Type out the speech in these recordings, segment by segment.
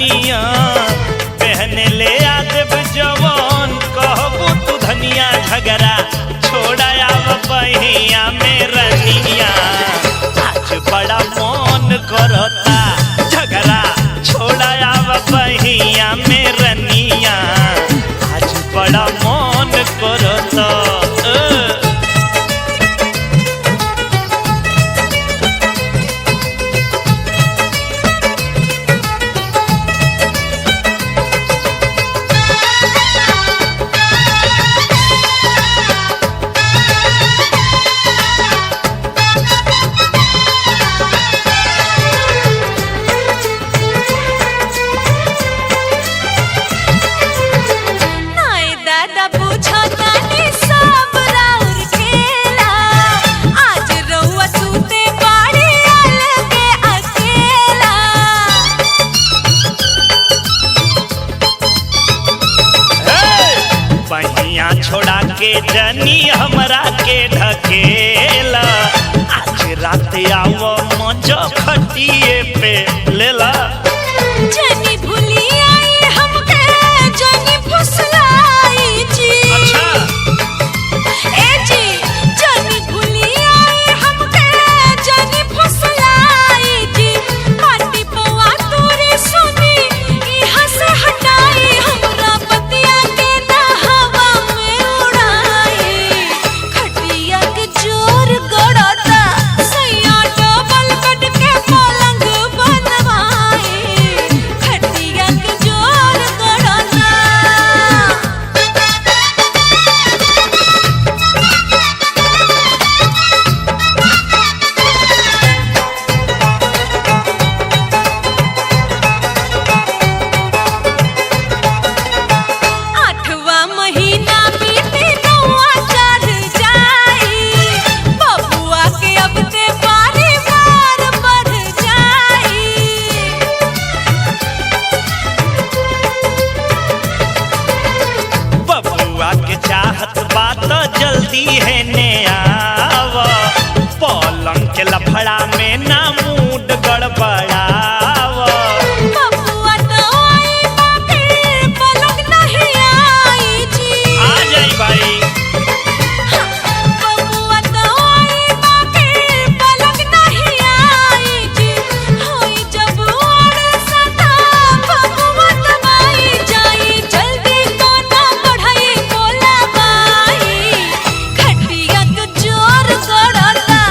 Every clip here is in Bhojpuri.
धनिया पहने ले आदेब जवान कहबू तू धनिया झगड़ा छोड़ाया बहिया में रनिया आज बड़ा मन करता झगड़ा छोड़ाया बहिया में रनिया आज बड़ा मन करता। छोड़ा के जनी हमरा के ढकेला आज रात आओ मजा खटिए पे लेला जनी भूली आई हमके जनी फुसलाई जी। अच्छा ए जी जनी भूली आई हमके जनी फुसलाई जी। माटी पवा तोरी सुनी इहां से हटाई हमरा बतिया के ना हवा में उड़ाई। खटिया के जोर गड़ता सैया डबल बेड के पलंग बनवाई। खटिया के जोर गड़ता आठवां महीना बीती नौवां चढ़ जाई। बबुआ के अब ते बारी बार बढ़ जाई। बबुआ के चाहत बात जल्दी है ने आवा पलंग के लफड़ा में ना मूड गड़बड़ावा। बबुआ तो आई बाकी पलंग नहीं आई जी। आ जाई भाई बबुआ तो आई बाकी पलंग नहीं आई जी। होई जब और सदा बबुआ दबाई जाई। जल्दी कोना बढ़ाई बोला बाई। खटिया के जोर गड़ता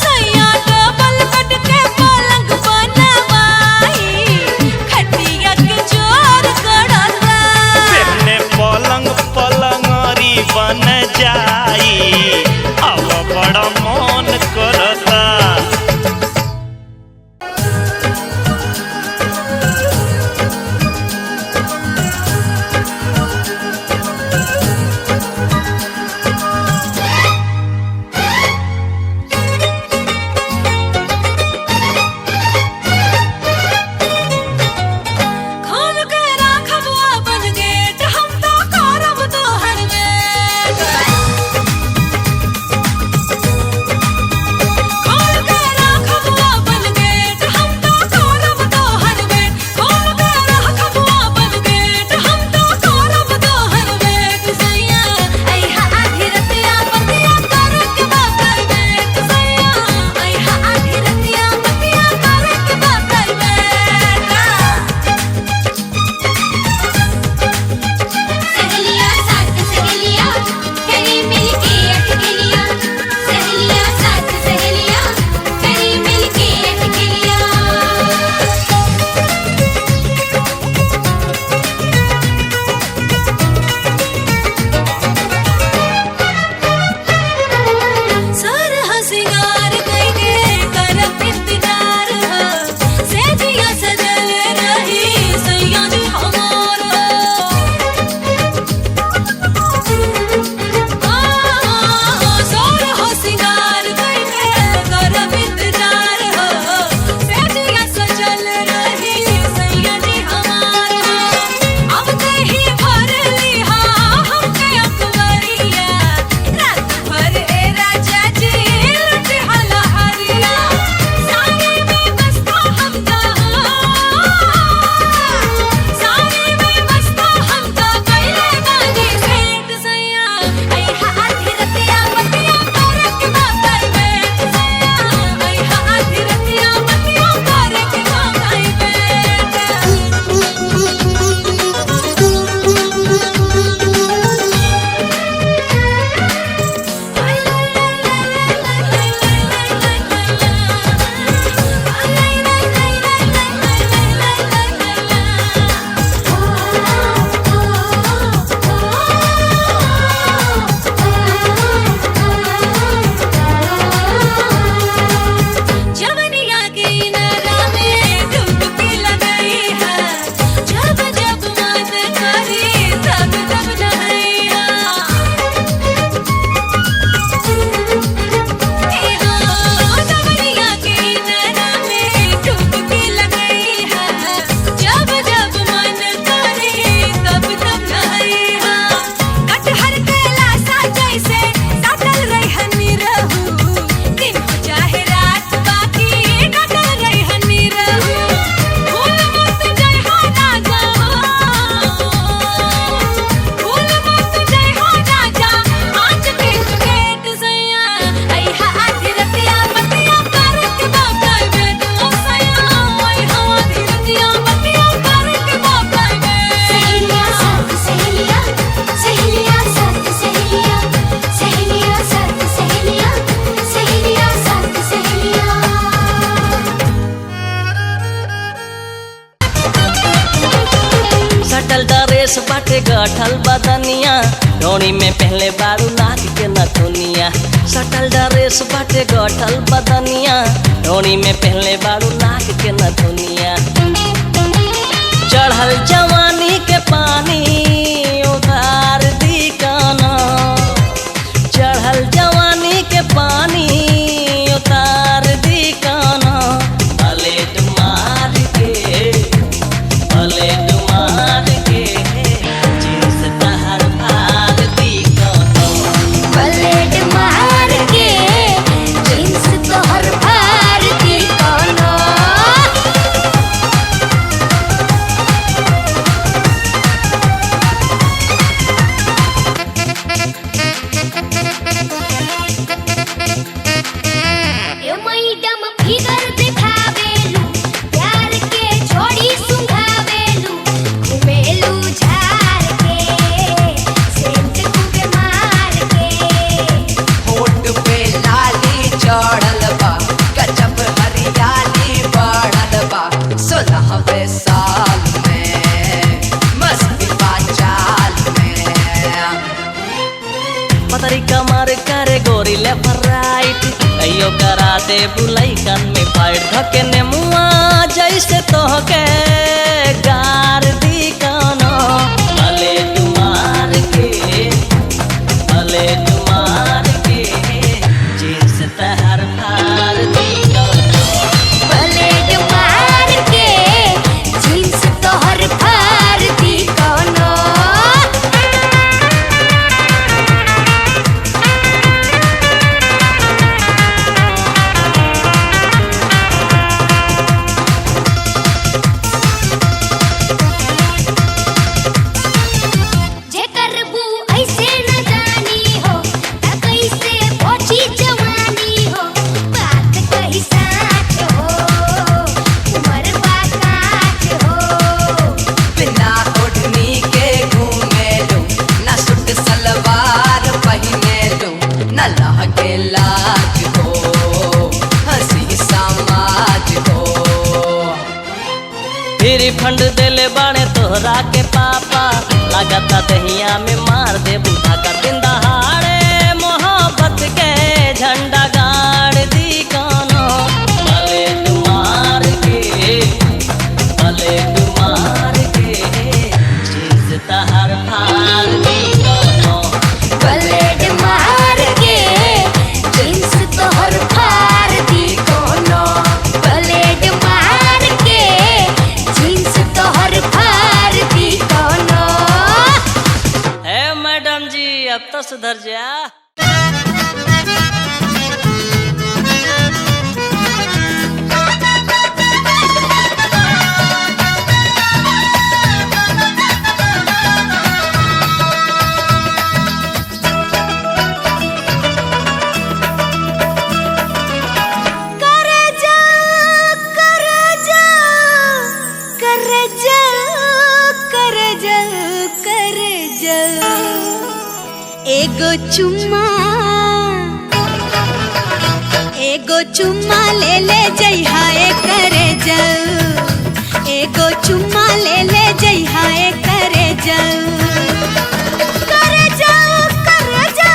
सैया डबल बेड के पलंग बनवाई। खटिया के जोर गड़ता पहले पलंग पलंगरी बन जाई अब बड़ा मन करता। खोल के राखब अपन गेट हम तो करब तोहर वेट। खोल गठल बदनिया, डोरी में पहले बारू नाक के नथुनिया। सटल ड्रेस बाटे गठल बदनिया, डोरी में पहले बारू नाक के नथुनिया। चढ़ल जवानी के पानी उतार दी काना, चढ़ल जवानी के पानी उतार दी काना। पलेट मार के, पलेट मार के, जींस तहर फाड़ दी काना। पलेट मार के जींस तोहर फाड़ दी काना। ए मैडम फिगर दिखावेलू, प्यार के छोड़ी सुंघावेलू। घुमेलू झाड़ के, सेंट खूबे मार के। होठ पे लाली चढ़ल बा, गजब हरियाली बढ़ल बा। 16वें साल में मस्ती बा चाल में। पतरी कमर करे गोरी लेफ्ट राइट, कहियो करा दे बुलाई कान में फाइट। धके ने मुआ जैसे तोहके गार दी काना। पलेट मार के, पलेट मार के, जींस तहर फाड़ दी काना। पलेट मार के जींस तोहर फाड़ दी काना। जे करबू ऐसे न जानी हो, त कैसे पहुंची जवानी हो। बात कही साच हो, उमर बा काच हो। बिना ओढ़नी के घूमे लो, न सूट सलवार पहने लो। न लहके लाज हो, हंसी समाज हो। फिर फंड देले बाड़े तोहरा के पापा, लागता दहिया में मार दे बूढ़ा का। दिन दहाड़े मोहब्बत के झंडा गाड़ दी काना। पलेट मार के, पलेट मार के, जींस तहर फाड़ दी काना। पलेट मार के जींस तोहर फाड़ दी काना। पलेट मार के जींस तोहर फाड़ दी काना। है मैडम जी अब तो सुधर जा। करे जा, करे जा, करे जा, करे जा, करे जा। एगो चुम्मा, एगो चुम्मा ले ले जइहा करे जा। एगो चुम्मा ले ले जइहा करे जा। करे जा, करे जा,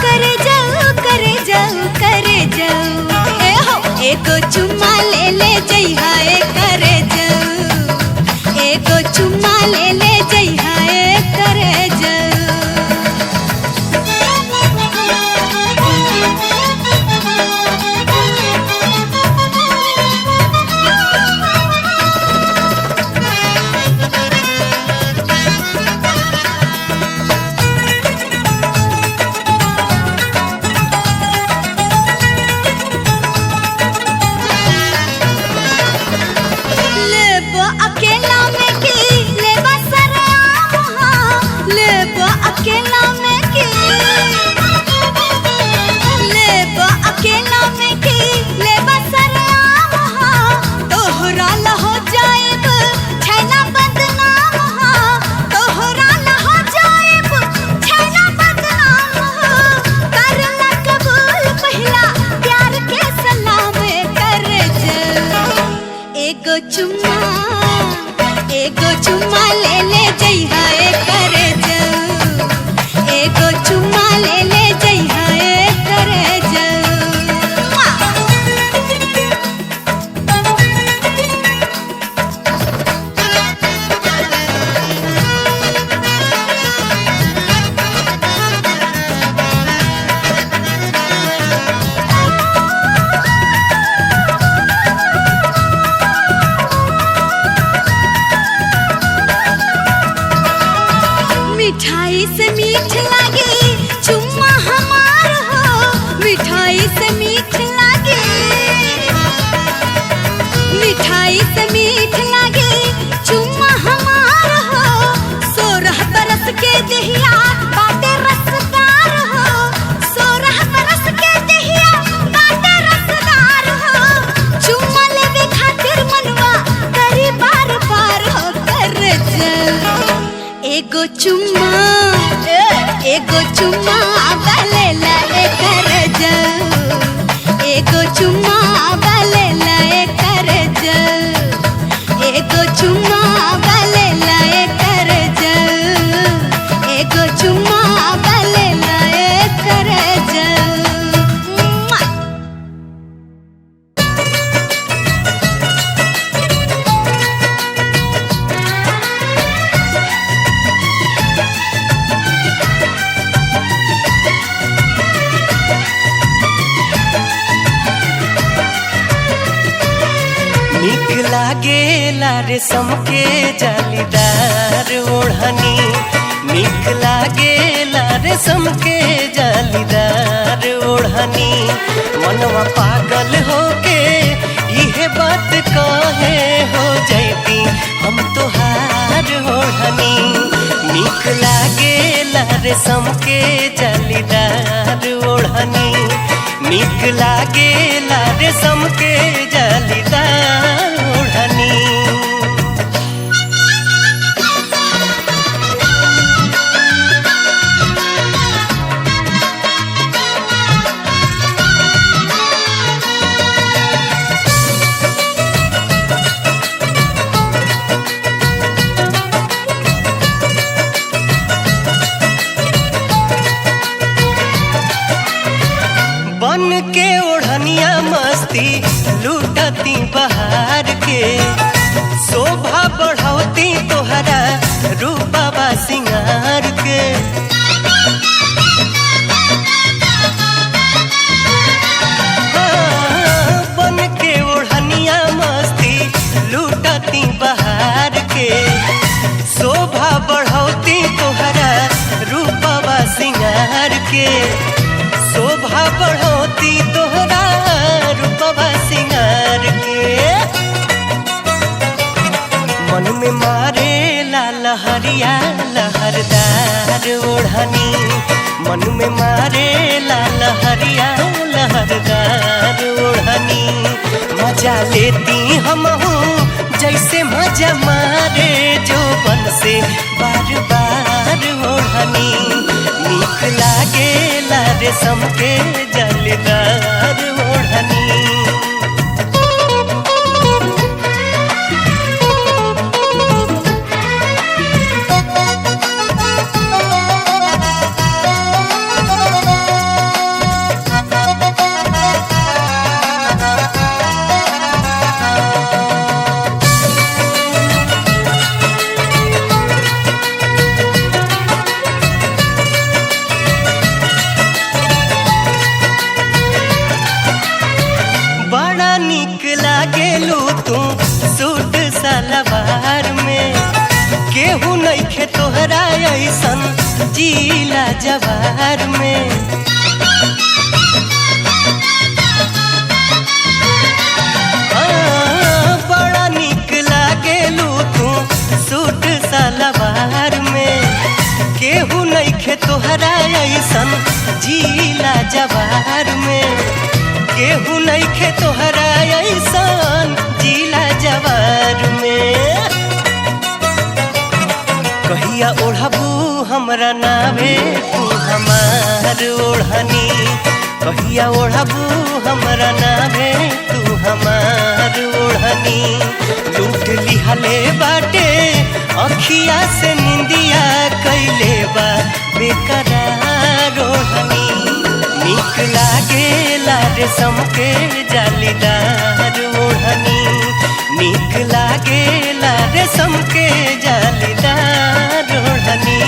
करे जा, करे जा, करे जा। ए हो एगो चुम्मा ले ले जइहा करे जा। एगो चुम्मा ले ले जइहा करे जा। एगो चुम्मा बलेला एकर जाऊ एगो चुम्मा बलेला एकर जाऊ एगो चुम्मा बलेला एकर जाऊ एगो चुम्मा बलेला एकर जाऊ निक लागेला रेशम के जालीदार ओढ़नी निक लागेला रेशम के जालीदार ओढ़नी मनवा पागल होके इहे बात कहे हो जैती हम तोहार ओढ़नी निक लागेला रेशम के जालीदार ओढ़नी निक लागेला रेशम के जालीदार ओढ़नी बन के ओढ़निया मस्ती लूटती बहार के शोभा बढ़ौती तोहरा रूपा सिंगार के बन के ओढ़निया मस्ती लूटती बहार के शोभा बढ़ौती तोहरा रूपा सिंगार के शोभा बढ़ोती तोहरा रूपवा सिंगार के मन में मारे ला लहरिया लहरदार ओढ़नी मन में मारे ला लहरिया लहरदार ओढ़नी मजा लेती हम जैसे मजा मारे जो बन से बार बार ओढ़नी निक लागेला रेशम के जालीदार ओढ़नी बड़ा निक लागेलू तू सूट सलवार में केहू नइखे तोहरा ऐसन जीला जवार में बड़ा निक लागेलू तू सूट सलवार में केहू नइखे तोहरा ऐसन जीला जवार में केहू नइखे तोहरा ऐसन जीला जवार में कहिया ओढ़बू हमरा नावे तू हमार ओढ़नी कहिया ओढ़बू हमरा नावे तू हमार ओढ़नी लूट लिहले बाटे अखिया से निंदिया कैले बा बेकरार ओढ़नी निक लागेला रेशम के जालीदार ओढ़नी निक लागेला रेशम के जालीदार ओढ़नी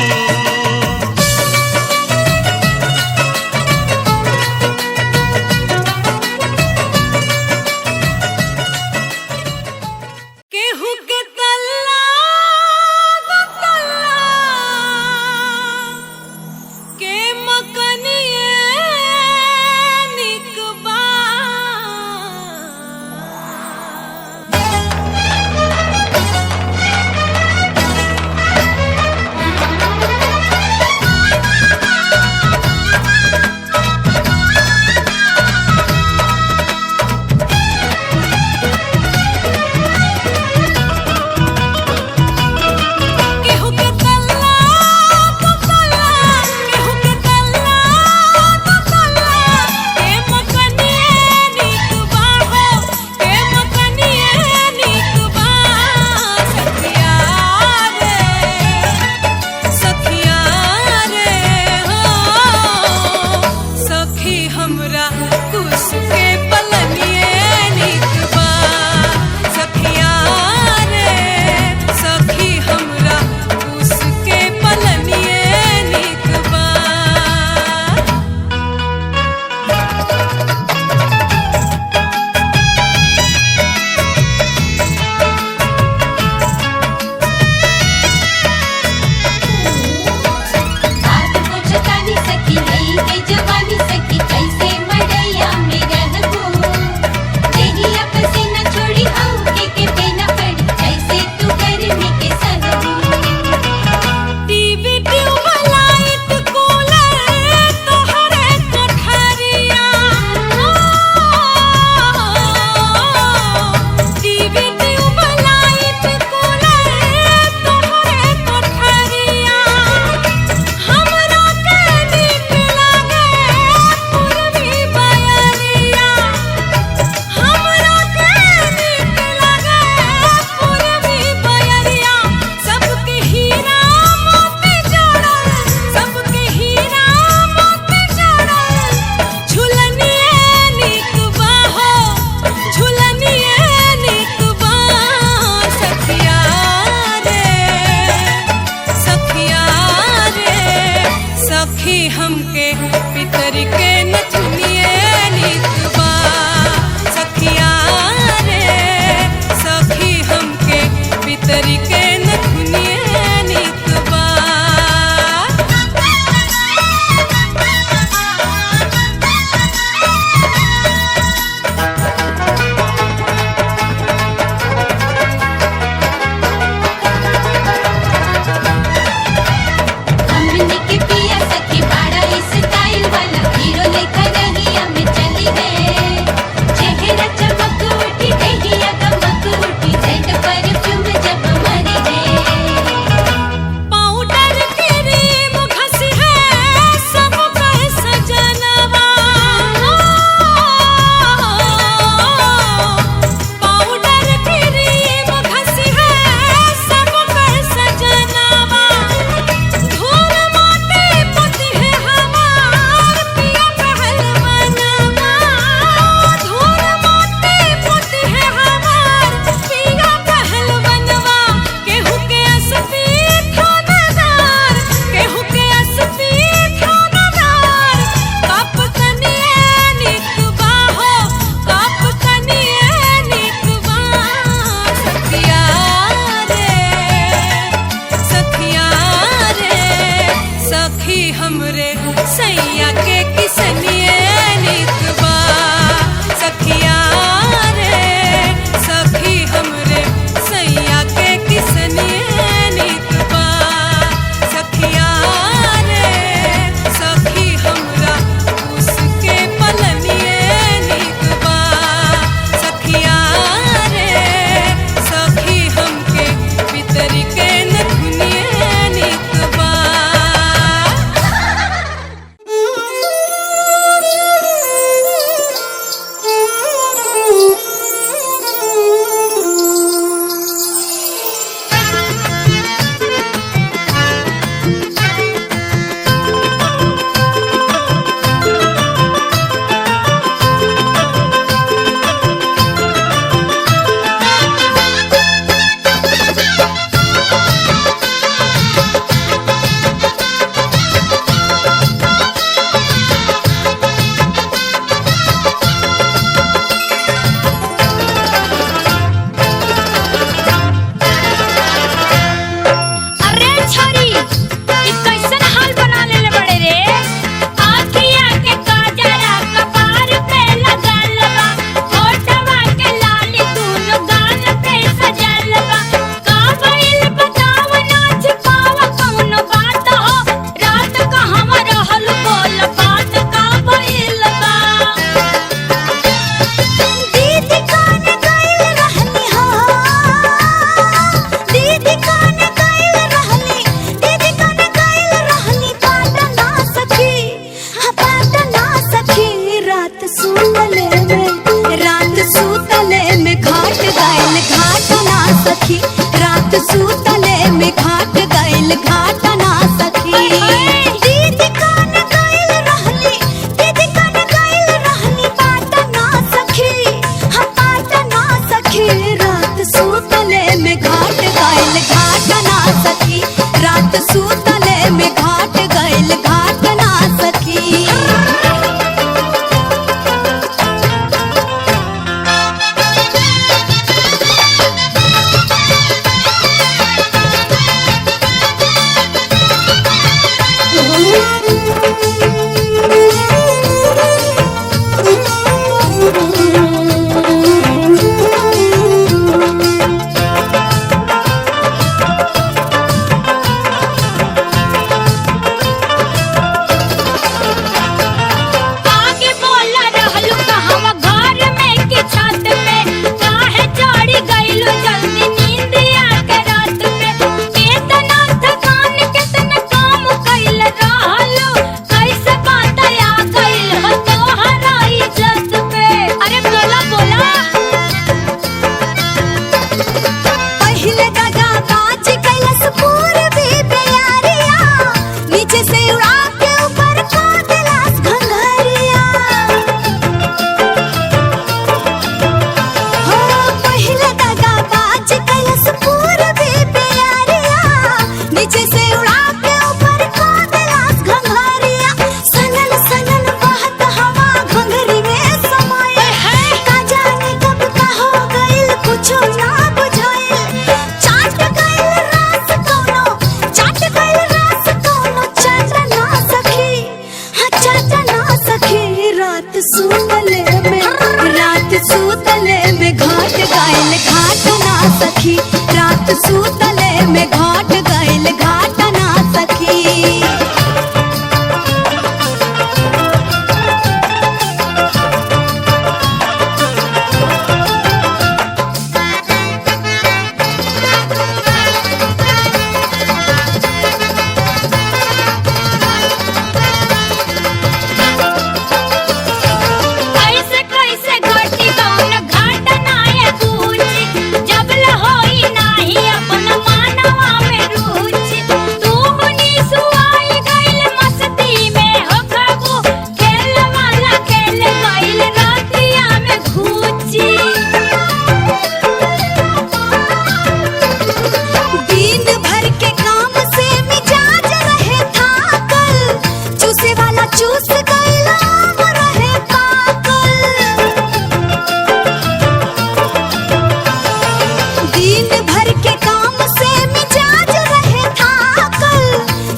केहू के तल्ला दो तल्ला के मकनिए निकबा सखी रात सूतले में घाट गइल घाट ना सखी दीदी कान गइल रहली दीदी कान गइल रहली बात ना सखी हम बात ना सखी रात सूतले में घाट गइल घाट ना सखी रात सूतले में घाट गइल घाट ना सखी आगे बोला रहलू कहवा घर में के छत पे काहे चढ़ी गइलू जल्दी नींदिया के रात में केतना थकान केतना काम कइल रहलू कैसे बात आ गइल हो तोहरा इज्जत पे अरे बोला बोला पहिले दगा बाज कैलस पूर्वी बेयारिया नीचे से उड़ा के ऊपर को दिलास घंघरिया हो पहिले दगा बाज कैलस पूर्वी बेयारिया नीचे से उड़ा के ऊपर को दिलास घंघरिया सनन सनन बहत हवा घंघरी में समाये का जाने कब का हो गइल कुछो ना बुझाइल चाट गइल रास कोनो चाट गइल रास कोनो चाट ना सखी हाँ चाट ना सखी रात सूतले में घाट गइल घाट ना सखी रात सूतले में घाट गइल घाट ना सखी कैसे कैसे घटी कौन घाट नाय पूछी जब लहोई नाही अपन मानवा में रुचि तू हुनी सुआई गइल मस्ती में हो खबू खेल वाला खेल गइल रातिया में घूची दिन भर के काम से मिजाज रहे थाकल चूसे वाला चूस गइल आम रहे पाकल दिन भर के काम से मिजाज रहे थाकल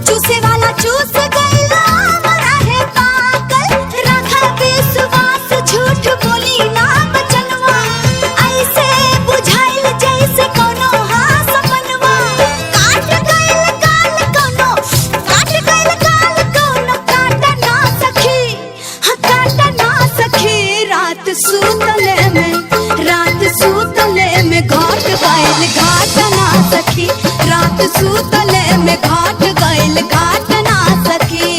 चूसे वाला चूस गइल आम रहे पाकल रखा विश्वास झूठ बोली ना बचनवा ऐसे बुझाइल जैसे कोनो हाँ सपनवा काट गइल गाल कोनो काट गइल गाल कोनो काट ना सखी हाँ काट ना सखी रात सूतले में घाट गइल घाट ना सखी रात सूतले में घाट गइल घाट ना सखी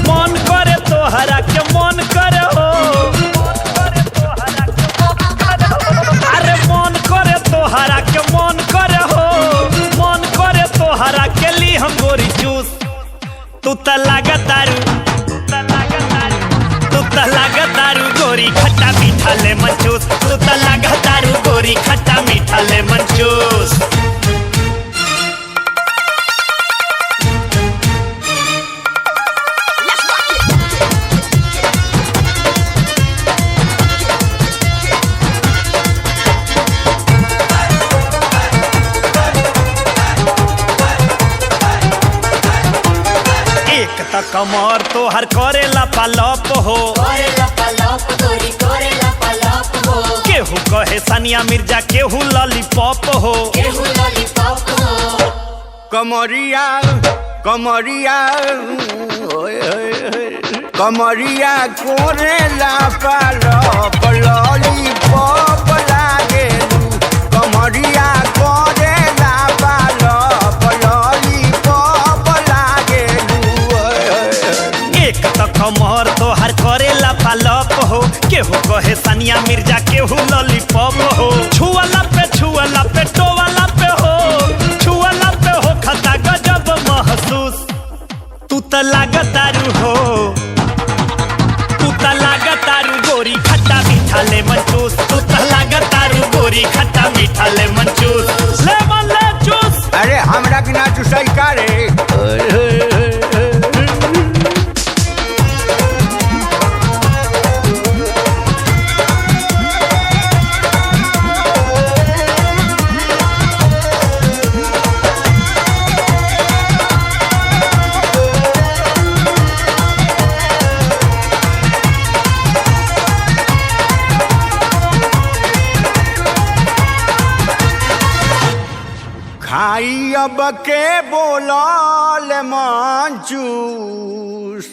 मन करे तोहरा के मन करे हो अरे मन करे तोहरा के मन करे हो मन करे तोहरा के ली हम गोरी जूस तू त लागतारू गोरी खट्टा मीठा लेमन जूस तू त लागतारू गोरी खट्टा मीठा लेमन जूस एक त कमर तोहर करेला पालप हो कोरेला पलप गोरी कोरेला पलप हो केहू कहे सानिया मिर्जा केहू लॉलीपॉप हो। केहू लॉलीपॉप हो। कमरिया कमरिया ओए होए होए। कमरिया कोरेला पालप लॉलीपॉप लागेलू। कमरिया कोरेला पालप लॉलीपॉप लागेलू। ओए होए होए। एक तो कमर तोहर करेला पालप हो, केहू कहे सानिया मिर्जा केहू लॉलीपॉप हो। छुअला पे टोवाला पे हो, छुअला पे हो खता गजब महसूस। तू त लागतारू हो, तू त लागतारू गोरी खट्टा मीठा लेमन जूस। तू त लागतारू गोरी खट्टा मीठा लेमन जूस। लेमन ले जूस। अरे हमरा के ना चुसाई का रे। ओए होए होए। खाई अब के बोलल मन जूस।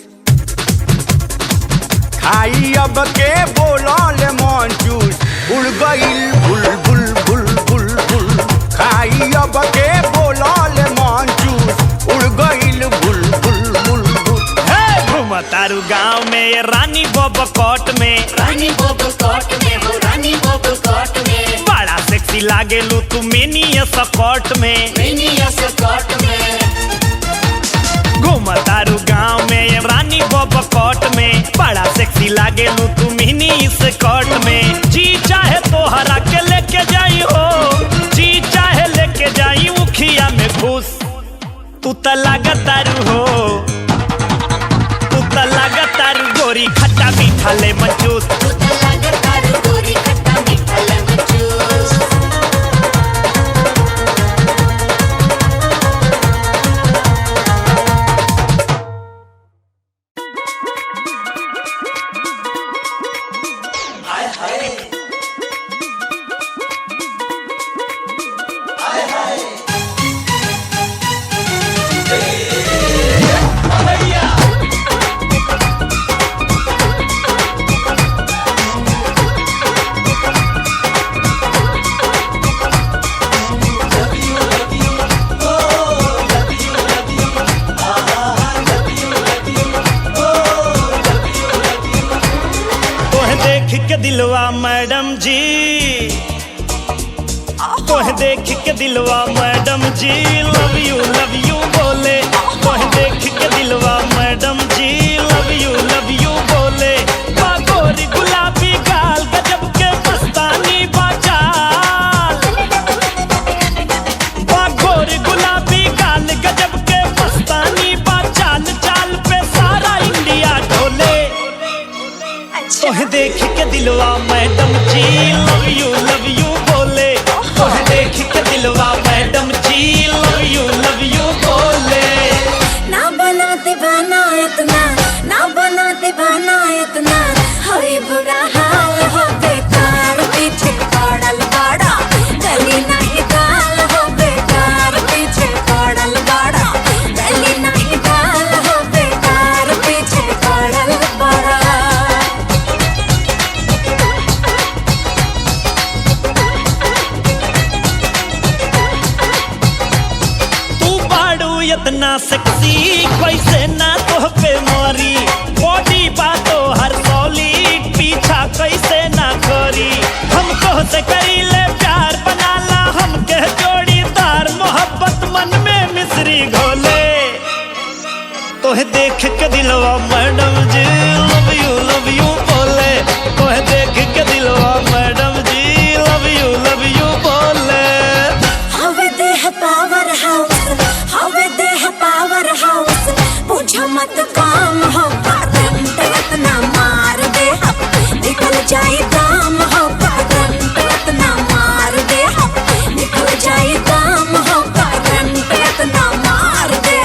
खाई अब के बोलल मन जूस। उड़ गइल बुल बुल बुल बुल बुल। खाई अब के बोलल मन जूस। उड़ गइल बुल बुल बुल बुल। हे घूमतारू गाँव में रानी बबकोट में। रानी बबकोट में हो, रानी बबकोट में। बड़ा सेक्सी लागेलू तू मिनी स्कर्ट में। मिनी स्कर्ट में। घूमतारू गाँव में रानी बबकोट में। बड़ा सेक्सी लागेलू तू मिनी स्कर्ट में। जी चाहे तोहरा के लेके जाई हो, जी चाहे लेके जाई उखिया में घुस। तू त लागतारू हो, तू त लागतारू गोरी खट्टा मीठा लेमन जूस। तू त लागतारू गोरी खट्टा मीठा लेमन जूस। के दिलवा मैडम जी, तोहे देख के दिलवा मैडम जी लव यू बोले। तोहे देख के दिलवा मैडम जी लव यू बोले। बागोरी गुलाबी गाल गजब के मस्तानी बाचाल। बागोरी गुलाबी गाल गजब के मस्तानी बाचाल। चाल पे सारा इंडिया ढोले। तोहे देख के दिलवा मैडम जी लव यू बोले। तोहे देख के दिलवा मैडम जी लव यू बोले। ना बना दीवाना इतना, ना बना दीवाना इतना। होई बुरा हाल हो बेकार, पीछे पड़ल बड़ा। गली नहीं गाल हो बेकार, पीछे पड़ल बड़ा। गली नहीं गाल हो बेकार, पीछे पड़ल बड़ा। इतना सेक्सी कैसे ना तोह पे मारी। बॉडी बातो हर सॉलिड पीछा कैसे ना करी। हम तोह से करी ले प्यार बनाला हम के जोड़ीदार। मोहब्बत मन में मिश्री घोले। तोहे देख के दिलवा मैडम जी लव यू बोले। तोहे देख के दिलवा मैडम जी लव यू बोले। हवे देह पावर हाउस, हवे देह पावर हाउस। पूछो मत काम हो करंट इतना मार दे। निकल जाए दाम हो करंट इतना मार दे। निकल जाए दाम हो करंट इतना मार दे।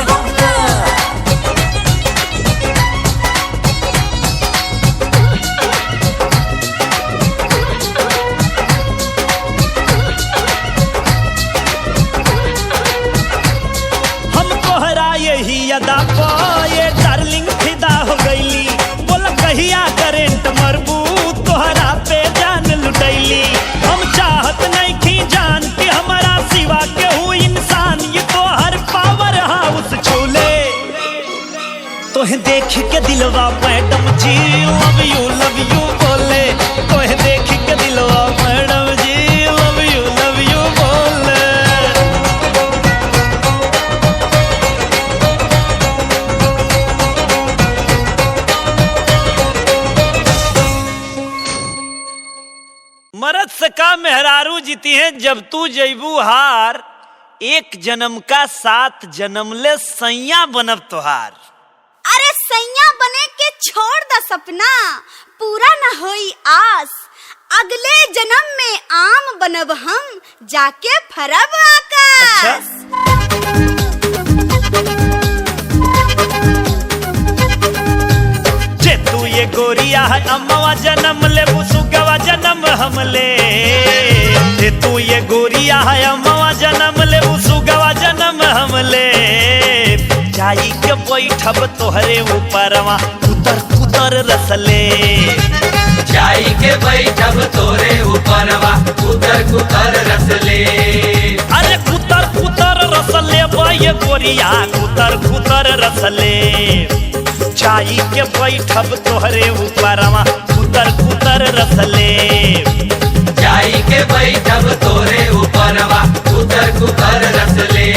तोहे देख के दिलवा मैडम जी लव यू बोले। तोहे देख के दिलवा मैडम जी लव यू बोले। मरद से का मेहरारू जीती है जब तू जैबू हार। एक जन्म का 7 जन्म ले सैया बनब तोहार। अरे सैया बने के छोड़ द सपना, पूरा न होई आस। अगले जन्म में आम बनब हम, जाके फरब आकाश। जे तू ये गोरिया है अम्मा जन्म ले बुसुगवा जन्म हमले। जे तू ये गोरिया है अम्मा जन्म ले बुसुगवा जन्म हमले। जाई के बैठब तोहरे ऊपरवा कुतर कुतर रसले। जाई के बैठब तोरे ऊपरवा कुतर कुतर रसले। अरे कुतर कुतर रसले ये गोरिया कुतर कुतर रसले। जाई के बैठब तोहरे ऊपरवा कुतर कुतर रसले। जाई के बैठब तोरे ऊपरवा कुतर कुतर रसले।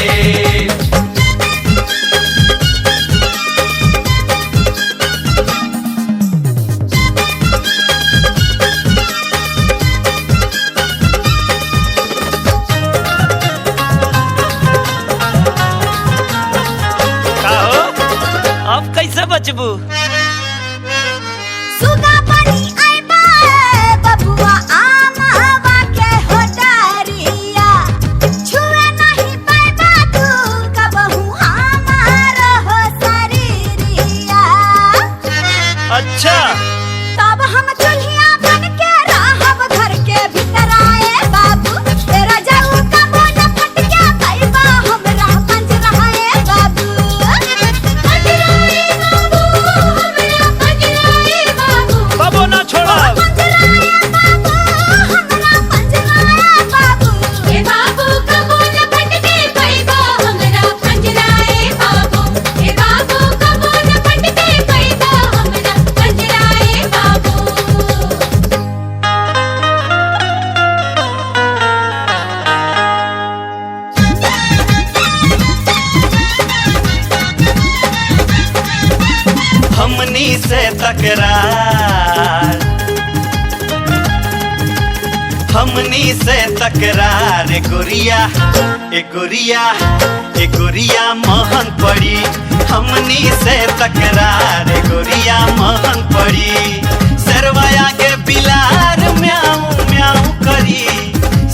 अब कैसे बचबू? सुगा पानी आइबा बबुआ आम हवा के हो डारिया। छुए नहीं पाइबा तू कबहू हमार हो शरीरिया। अच्छा तब हम चुल्हिया बन के रहब घर के भीतर आए बाबू। तेरा जाऊ का बोल फट के पाइबा हमरा पंजराए बाबू। बाबू ना छोड़ा। हमनी से तकरार, हमनी से तकरार गोरिया ए गोरिया ए गोरिया महंग पड़ी। हमनी से तकरार गोरिया महंग पड़ी। सरवाया के बिलार म्याऊ म्याऊ करी।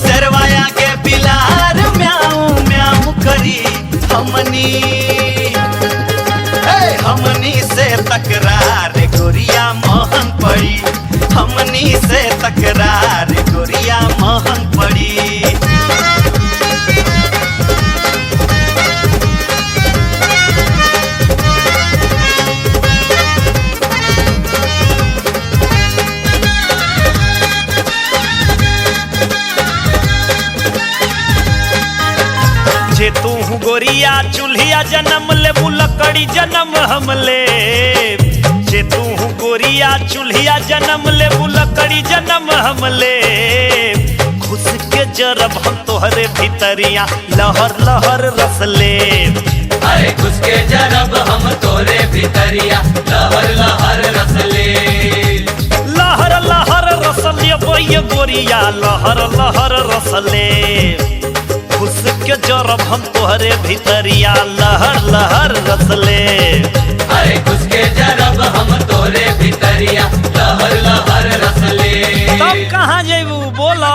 सरवाया के बिलार म्याऊ म्याऊ करी। हमनी से तकरार गोरिया महंग पड़ी। हमनी से तकरार गोरिया महंग पड़ी। जे तू गोरिया चूल्हिया जन्म ले लकड़ी जन्म हमले। जे तू गोरिया चूल्हिया जन्म ले लकड़ी जन्म हमले। घुस के जरब हम तोहरे भीतरिया लहर लहर रसले। अरे घुस के जरब हम तोरे भीतरिया लहर लहर रसले। लहर लहर रसले ये गोरिया लहर लहर रसले। घुस के जरब हम तोहरे भीतरिया लहर लहर रसले। अरे घुस के जरब हम तोरे भीतरिया लहर लहर रसले। तब कहाँ जेबू बोला?